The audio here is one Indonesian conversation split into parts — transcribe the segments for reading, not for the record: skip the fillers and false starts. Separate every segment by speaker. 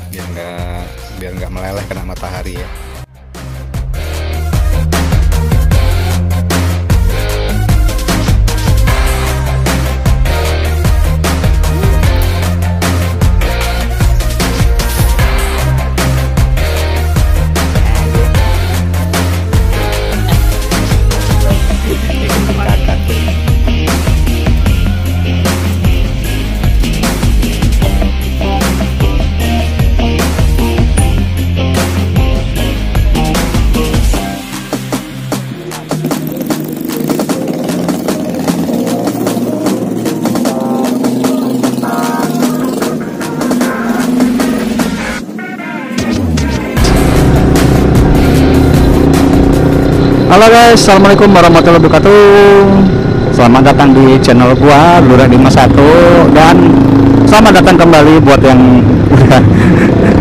Speaker 1: biar nggak meleleh kena matahari ya.
Speaker 2: Halo guys, assalamualaikum warahmatullahi wabarakatuh. Selamat datang di channel gua Lura 51 dan selamat datang kembali buat yang udah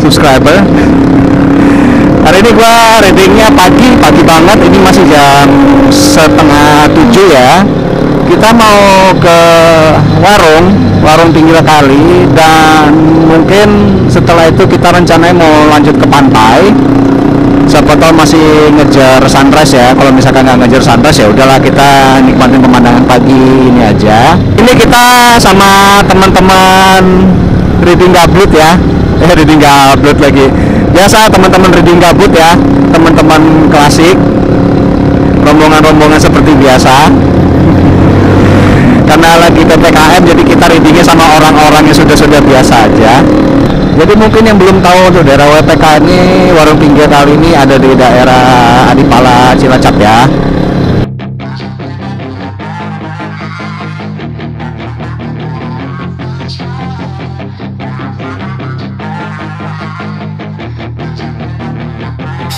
Speaker 2: subscriber. Hari ini gua readingnya pagi banget. Ini masih jam 6:30 ya. Kita mau ke warung pinggir kali dan mungkin setelah itu kita rencananya mau lanjut ke pantai. Siapa tahu masih ngejar sunrise ya. Kalau misalkan nggak ngejar sunrise ya udahlah, kita nikmatin pemandangan pagi ini aja. Ini kita sama teman-teman reading gabut ya. Reading gabut lagi. Biasa teman-teman reading gabut ya, teman-teman klasik. Rombongan-rombongan seperti biasa. Karena lagi PPKM jadi kita readingnya sama orang-orang yang sudah biasa aja. Jadi mungkin yang belum tahu untuk daerah WPK ini, warung pinggir kali ini ada di daerah Adipala, Cilacap ya.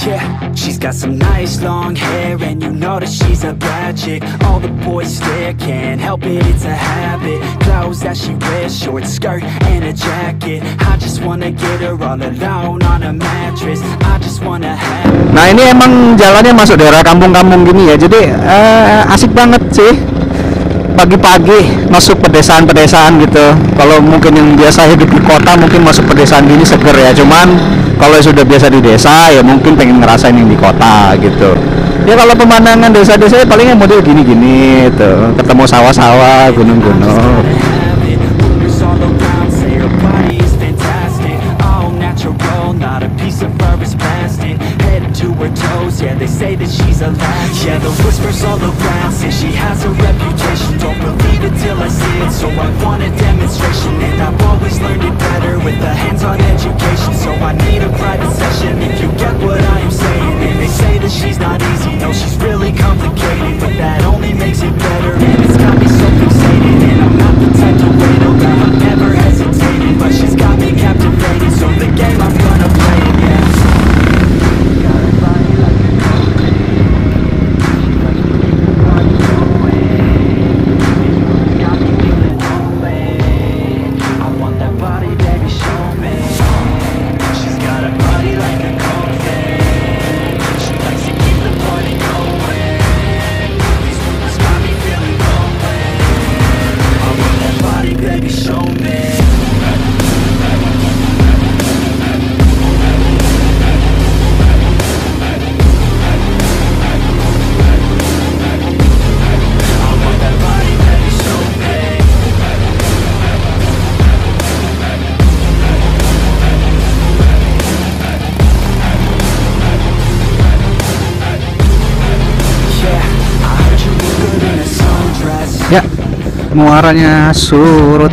Speaker 3: Yeah, she's got some nice long hair and you know that she's a bad chick. All the boys stare, can't help it, it's a habit. Clothes that she wears, short skirt and a jacket. I just wanna get her all alone on a mattress. I just wanna have.
Speaker 2: Nah ini emang jalannya masuk daerah kampung-kampung gini ya, jadi asik banget sih. Pagi-pagi masuk pedesaan-pedesaan gitu. Kalau mungkin yang biasa hidup di kota mungkin masuk pedesaan gini seger ya. Cuman kalau sudah biasa di desa ya mungkin pengen ngerasain yang di kota gitu. Ya kalau pemandangan desa-desa palingnya model gini-gini tuh. Ketemu sawah-sawah, gunung-gunung.
Speaker 3: Yeah, they say that she's a latch. Yeah, the whispers all around say she has a reputation. Don't believe it till I see it, so I want a demonstration. And I've always learned it better with a hands-on education. So I need a private session if you get what I am saying. And they say that she's not easy, no, she's really complicated. But that only makes it better, and it's got me so fixated. And I'm not the type to wait around, I'm never hesitating. But she's got me captivated, so the game I'm gonna play it, yeah.
Speaker 2: Ya, muaranya surut.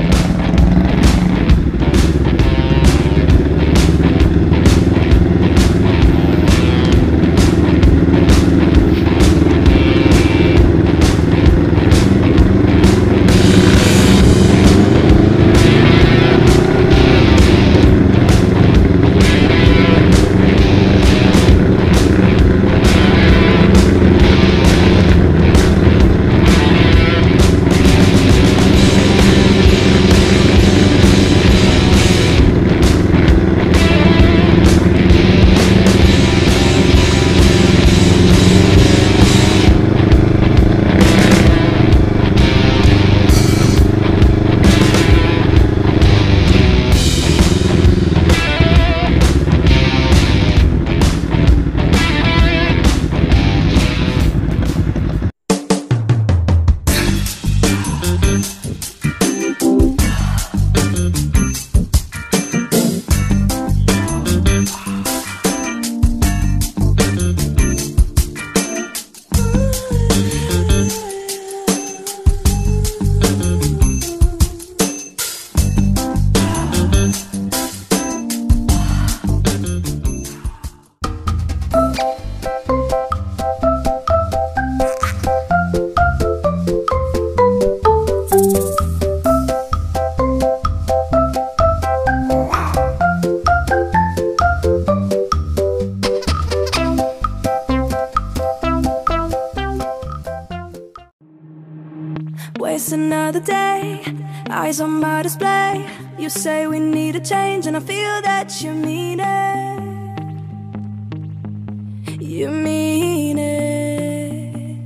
Speaker 4: another day, eyes on my display. You say we need a change, and I feel that you mean it. You mean it.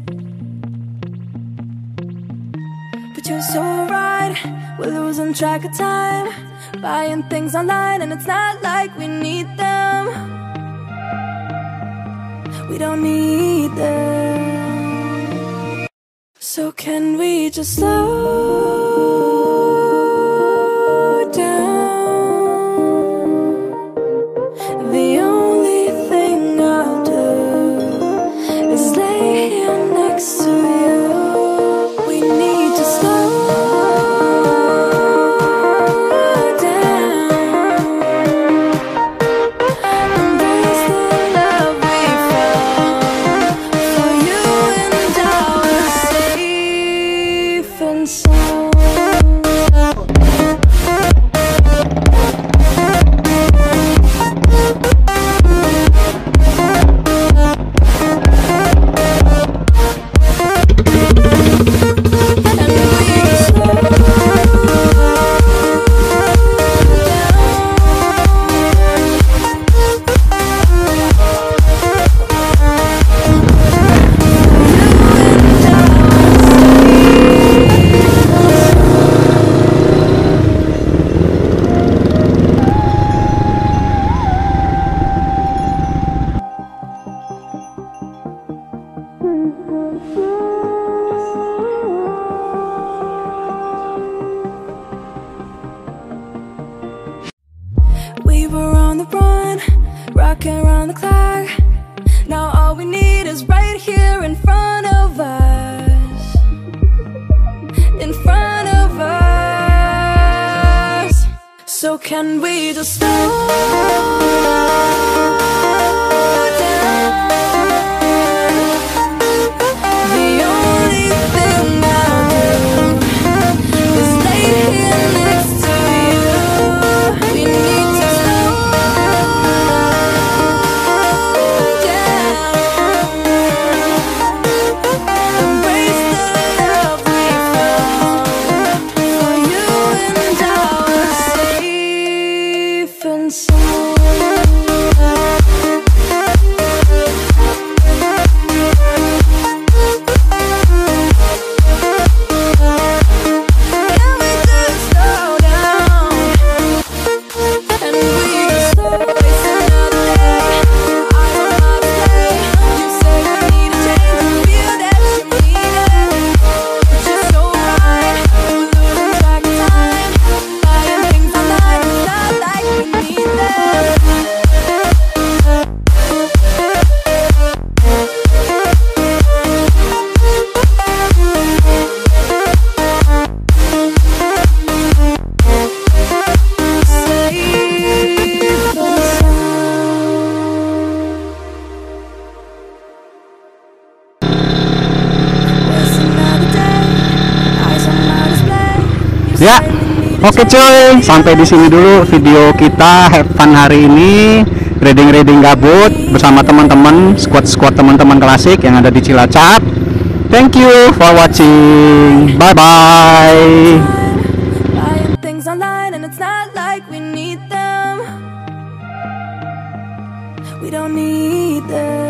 Speaker 4: But you're so right, we're losing track of time, buying things online, and it's not like we need them. We don't need them. So can we just slow down? The only thing I'll do is lay here next to you. We need to slow down. Embrace the love we found. For you and I were safe and sound. We were on the run, rocking around the clock. Now all we need is right here in front of us. In front of us. So can we just slow down? The only thing I'll do is lay here next to you. We need to slow down. Embrace the love we found. For you and I were safe and sound. Can we just slow down? And we just slow waste another day. Eyes on my display. You say we need a change, and feel that you mean it. But you're so right, we're losing track of time, buying things online, it's not like we need them.
Speaker 2: Ya, oke cuy, sampai di sini dulu video kita have fun hari ini, reading gabut bersama teman-teman squad teman-teman klasik yang ada di Cilacap. Thank you for watching, bye bye.
Speaker 4: Buying things online, and it's not like we need them. We don't need them.